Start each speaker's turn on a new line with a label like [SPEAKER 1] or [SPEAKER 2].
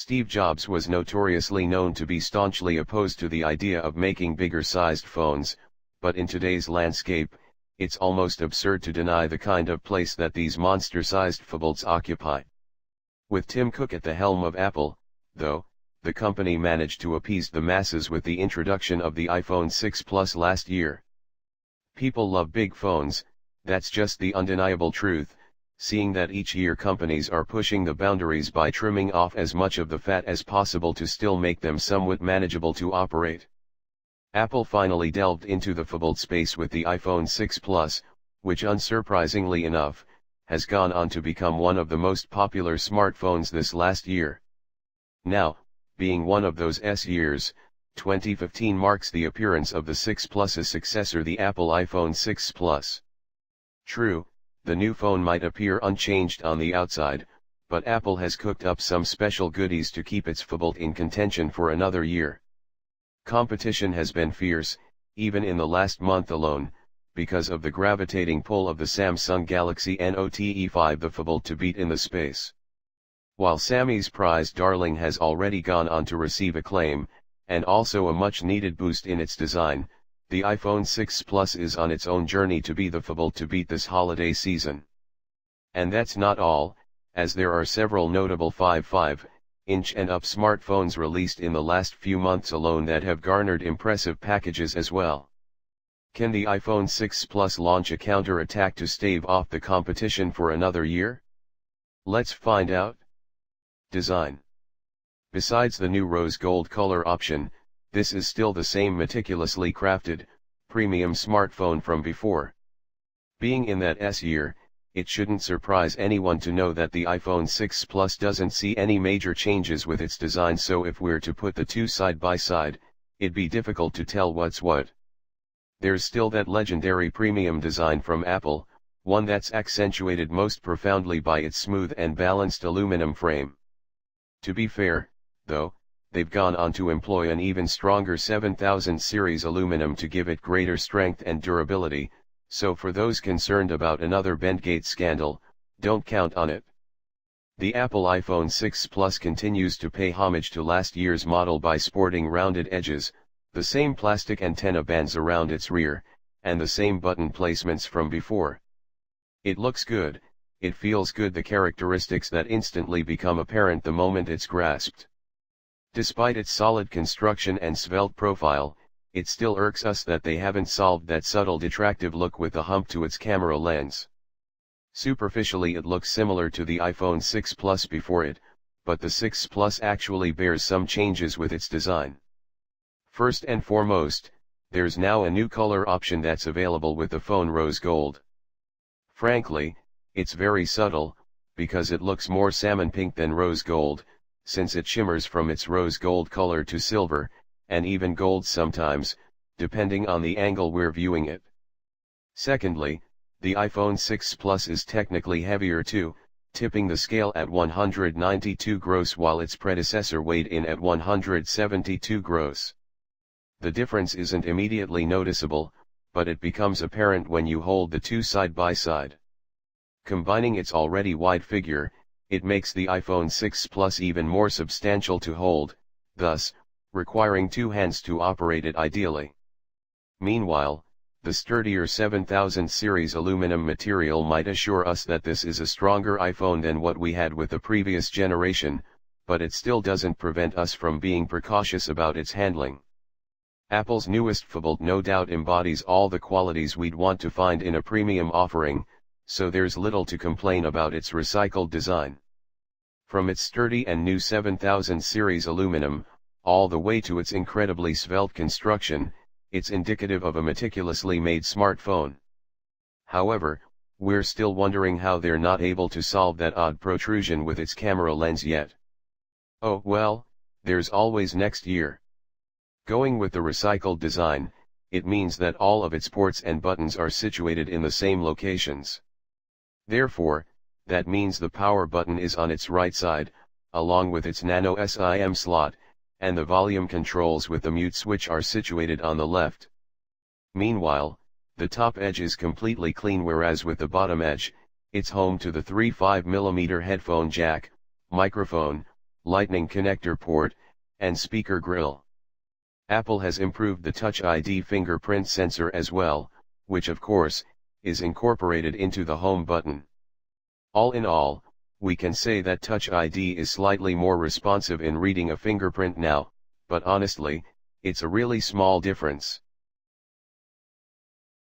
[SPEAKER 1] Steve Jobs was notoriously known to be staunchly opposed to the idea of making bigger-sized phones, but in today's landscape, it's almost absurd to deny the kind of place that these monster-sized phones occupy. With Tim Cook at the helm of Apple, though, the company managed to appease the masses with the introduction of the iPhone 6 Plus last year. People love big phones, that's just the undeniable truth, seeing that each year companies are pushing the boundaries by trimming off as much of the fat as possible to still make them somewhat manageable to operate. Apple finally delved into the phone space with the iPhone 6 Plus, which unsurprisingly enough, has gone on to become one of the most popular smartphones this last year. Now, being one of those years, 2015 marks the appearance of the 6 Plus's successor, the Apple iPhone 6 Plus. True, the new phone might appear unchanged on the outside, but Apple has cooked up some special goodies to keep its phone in contention for another year. Competition has been fierce, even in the last month alone, because of the gravitating pull of the Samsung Galaxy Note 5, the phone to beat in the space. While Sammy's prized darling has already gone on to receive acclaim, and also a much-needed boost in its design, the iPhone 6 Plus is on its own journey to be the phone to beat this holiday season. And that's not all, as there are several notable 5.5-inch and up smartphones released in the last few months alone that have garnered impressive packages as well. Can the iPhone 6 Plus launch a counter-attack to stave off the competition for another year? Let's find out. Design. Besides the new rose gold color option, this is still the same meticulously crafted, premium smartphone from before. Being in that year, it shouldn't surprise anyone to know that the iPhone 6 Plus doesn't see any major changes with its design, so if we're to put the two side by side, it'd be difficult to tell what's what. There's still that legendary premium design from Apple, one that's accentuated most profoundly by its smooth and balanced aluminum frame. To be fair, though, they've gone on to employ an even stronger 7000 series aluminum to give it greater strength and durability, so for those concerned about another Bendgate scandal, don't count on it. The Apple iPhone 6 Plus continues to pay homage to last year's model by sporting rounded edges, the same plastic antenna bands around its rear, and the same button placements from before. It looks good, it feels good, the characteristics that instantly become apparent the moment it's grasped. Despite its solid construction and svelte profile, it still irks us that they haven't solved that subtle detractive look with the hump to its camera lens. Superficially it looks similar to the iPhone 6 Plus before it, but the 6 Plus actually bears some changes with its design. First and foremost, there's now a new color option that's available with the phone, rose gold. Frankly, it's very subtle, because it looks more salmon pink than rose gold, since it shimmers from its rose gold color to silver, and even gold sometimes, depending on the angle we're viewing it. Secondly, the iPhone 6 Plus is technically heavier too, tipping the scale at 192 gross while its predecessor weighed in at 172 gross. The difference isn't immediately noticeable, but it becomes apparent when you hold the two side by side. Combining its already wide figure, it makes the iPhone 6 Plus even more substantial to hold, thus, requiring two hands to operate it ideally. Meanwhile, the sturdier 7000 series aluminum material might assure us that this is a stronger iPhone than what we had with the previous generation, but it still doesn't prevent us from being precautious about its handling. Apple's newest phone no doubt embodies all the qualities we'd want to find in a premium offering, so there's little to complain about its recycled design. From its sturdy and new 7000 series aluminum, all the way to its incredibly svelte construction, it's indicative of a meticulously made smartphone. However, we're still wondering how they're not able to solve that odd protrusion with its camera lens yet. Oh well, there's always next year. Going with the recycled design, it means that all of its ports and buttons are situated in the same locations. Therefore, that means the power button is on its right side, along with its nano SIM slot, and the volume controls with the mute switch are situated on the left. Meanwhile, the top edge is completely clean, whereas with the bottom edge, it's home to the 3.5mm headphone jack, microphone, Lightning connector port, and speaker grill. Apple has improved the Touch ID fingerprint sensor as well, which of course, is incorporated into the home button. All in all, we can say that Touch ID is slightly more responsive in reading a fingerprint now, but honestly, it's a really small difference.